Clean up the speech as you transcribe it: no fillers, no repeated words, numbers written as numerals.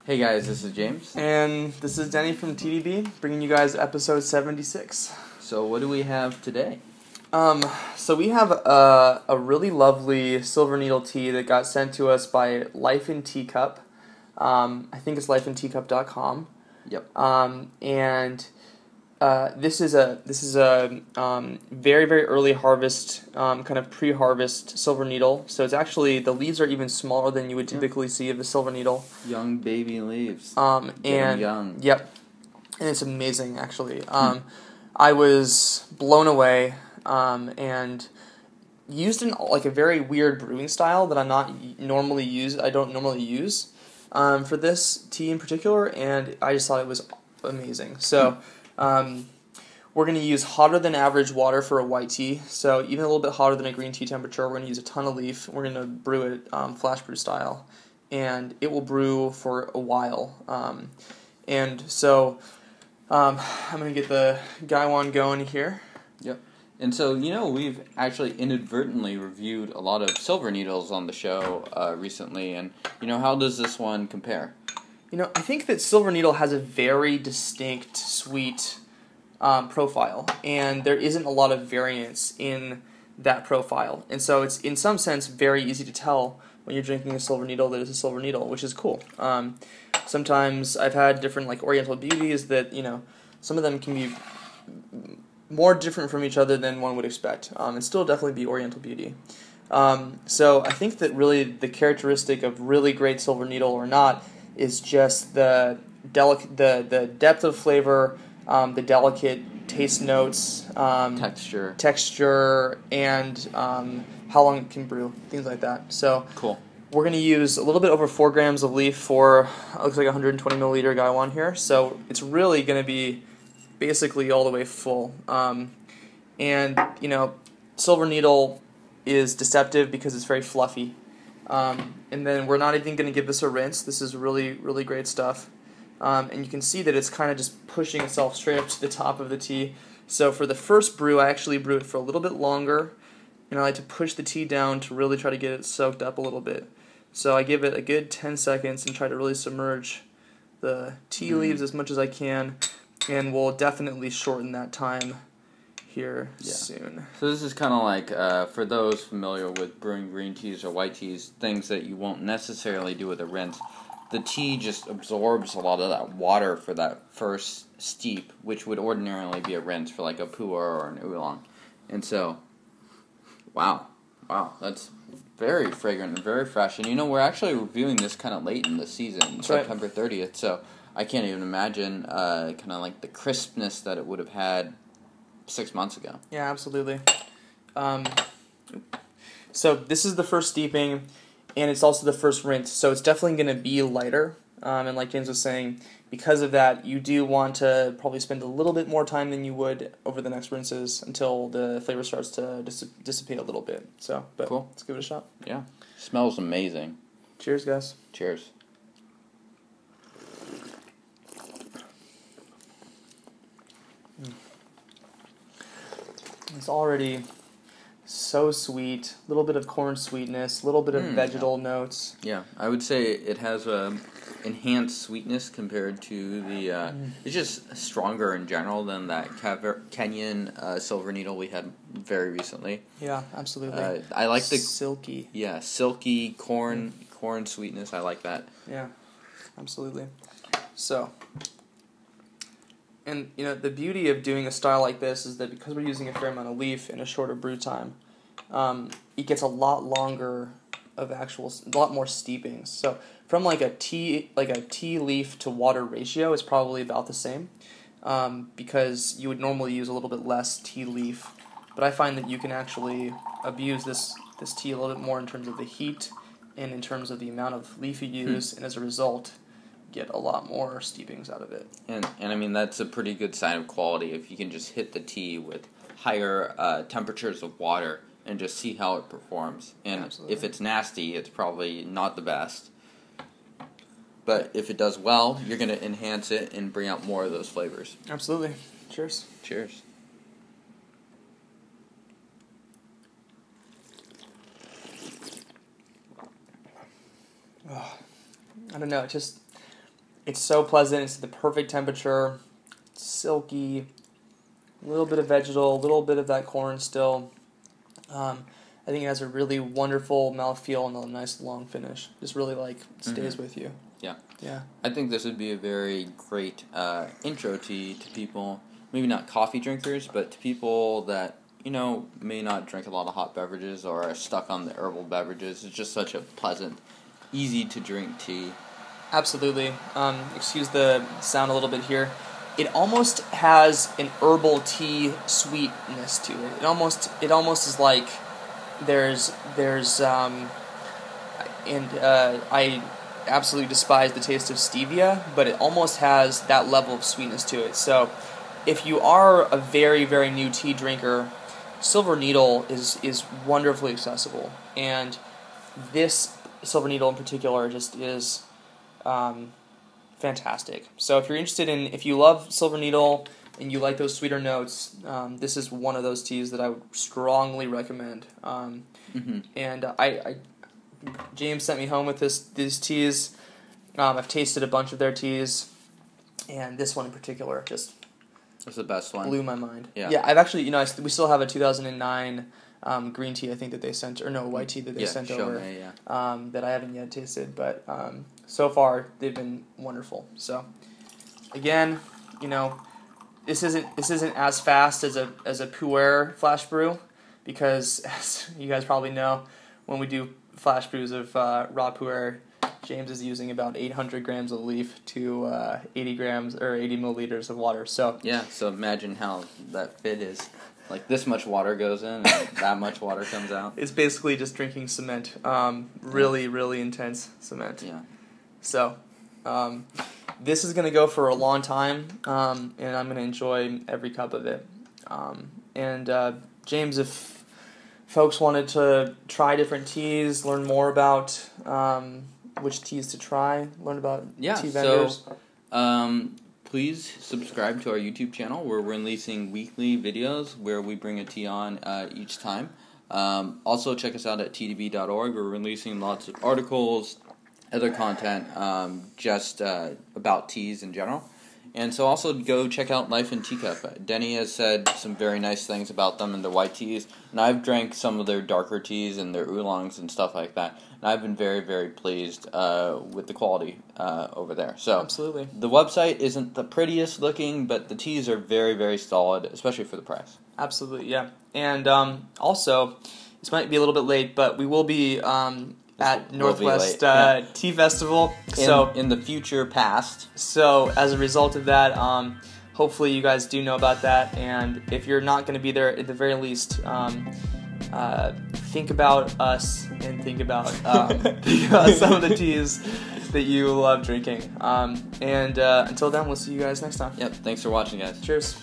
Hey guys, this is James. And this is Denny from TeaDB, bringing you guys episode 76. So what do we have today? So we have a really lovely silver needle tea that got sent to us by Life in Teacup. I think it's lifeinteacup.com. Yep. And this is a very, very early harvest, kind of pre-harvest silver needle. So it's actually, the leaves are even smaller than you would typically see of a silver needle. Young baby leaves. And young. Yep. And it's amazing, actually. I was blown away, and used in like a very weird brewing style that I don't normally use for this tea in particular, and I just thought it was amazing. So we're going to use hotter than average water for a white tea, so even a little bit hotter than a green tea temperature. We're going to use a ton of leaf. We're going to brew it flash brew style, and it will brew for a while. And so I'm going to get the Gaiwan going here. Yep. And so, we've actually inadvertently reviewed a lot of silver needles on the show recently, and, how does this one compare? I think that silver needle has a very distinct, sweet profile, and there isn't a lot of variance in that profile. And so it's, in some sense, very easy to tell when you're drinking a silver needle that it's a silver needle, which is cool. Sometimes I've had different, like, Oriental beauties that, some of them can be more different from each other than one would expect, and still definitely be Oriental beauty. So I think that really the characteristic of really great silver needle or not is just the depth of flavor, the delicate taste notes, texture, and how long it can brew, things like that. So cool. We're going to use a little bit over 4 grams of leaf for, looks like 120 milliliter Gaiwan here. So it's really going to be basically all the way full. And, silver needle is deceptive because it's very fluffy. And then we're not even going to give this a rinse. This is really, really great stuff. And you can see that it's kind of just pushing itself straight up to the top of the tea. So for the first brew, I actually brew it for a little bit longer, and I like to push the tea down to really try to get it soaked up a little bit. So I give it a good 10 seconds and try to really submerge the tea leaves as much as I can, and we'll definitely shorten that time here soon. So this is kind of like, for those familiar with brewing green teas or white teas, things that you won't necessarily do with a rinse. The tea just absorbs a lot of that water for that first steep, which would ordinarily be a rinse for like a pu'er or an oolong. And so, wow, that's very fragrant and very fresh. And we're actually reviewing this kind of late in the season, September 30th, so I can't even imagine kind of like the crispness that it would have had 6 months ago. Yeah, absolutely. So this is the first steeping, and it's also the first rinse, so it's definitely going to be lighter. And like James was saying, because of that, you do want to probably spend a little bit more time than you would over the next rinses until the flavor starts to dissipate a little bit. So, but cool. Let's give it a shot. Yeah. Smells amazing. Cheers, guys. Cheers. It's already so sweet, a little bit of corn sweetness, a little bit of vegetal notes. Yeah, I would say it has a enhanced sweetness compared to the, it's just stronger in general than that Kenyan silver needle we had very recently. Yeah, absolutely. I like the silky. Yeah, silky corn sweetness. I like that. Yeah, absolutely. So, and the beauty of doing a style like this is that because we're using a fair amount of leaf in a shorter brew time, it gets a lot longer of a lot more steepings. So from like a tea leaf to water ratio is probably about the same, because you would normally use a little bit less tea leaf, but I find that you can actually abuse this tea a little bit more in terms of the heat and in terms of the amount of leaf you use, and as a result, get a lot more steepings out of it. And I mean, that's a pretty good sign of quality if you can just hit the tea with higher temperatures of water and just see how it performs. And absolutely. If it's nasty, it's probably not the best. But if it does well, you're going to enhance it and bring out more of those flavors. Absolutely. Cheers. Cheers. I don't know, it's so pleasant. It's the perfect temperature. It's silky. A little bit of vegetal, a little bit of that corn still. I think it has a really wonderful mouthfeel and a nice long finish. Just really stays with you. Yeah. Yeah. I think this would be a very great intro tea to people, maybe not coffee drinkers, but to people that, may not drink a lot of hot beverages or are stuck on the herbal beverages. It's just such a pleasant, easy to drink tea. Absolutely. Excuse the sound a little bit here. It almost has an herbal tea sweetness to it. It almost is like I absolutely despise the taste of stevia, but it almost has that level of sweetness to it. So if you are a very, very new tea drinker, Silver Needle is wonderfully accessible, and this Silver Needle in particular just is fantastic. So if you love Silver Needle and you like those sweeter notes, this is one of those teas that I would strongly recommend. And James sent me home with these teas. I've tasted a bunch of their teas, and this one in particular just it's the best one. Blew my mind. Yeah. I've actually, we still have a 2009 green tea, I think, that they sent, or no, white tea that they sent over, that I haven't yet tasted, but so far they've been wonderful. So again, this isn't as fast as a pu'er flash brew, because as you guys probably know, when we do flash brews of raw pu'er, James is using about 800 grams of leaf to 80 grams or 80 milliliters of water. So yeah, so imagine how that fit is. Like this much water goes in, and that much water comes out. It's basically just drinking cement. Really, really intense cement. Yeah. So this is gonna go for a long time, and I'm gonna enjoy every cup of it. James, if folks wanted to try different teas, learn more about which teas to try, learn about tea vendors. So, please subscribe to our YouTube channel. We're releasing weekly videos where we bring a tea on each time. Also, check us out at TeaDB.org. We're releasing lots of articles, other content, just about teas in general. And so also go check out Life in Teacup. Denny has said some very nice things about them and their white teas, and I've drank some of their darker teas and their oolongs and stuff like that, and I've been very, very pleased with the quality over there. So absolutely. The website isn't the prettiest looking, but the teas are very, very solid, especially for the price. Absolutely, yeah. And also, this might be a little bit late, but we will be at Northwest Tea Festival. In the future past. So as a result of that, hopefully you guys do know about that. And if you're not going to be there, at the very least, think about us and think about some of the teas that you love drinking. And until then, we'll see you guys next time. Yep. Thanks for watching, guys. Cheers.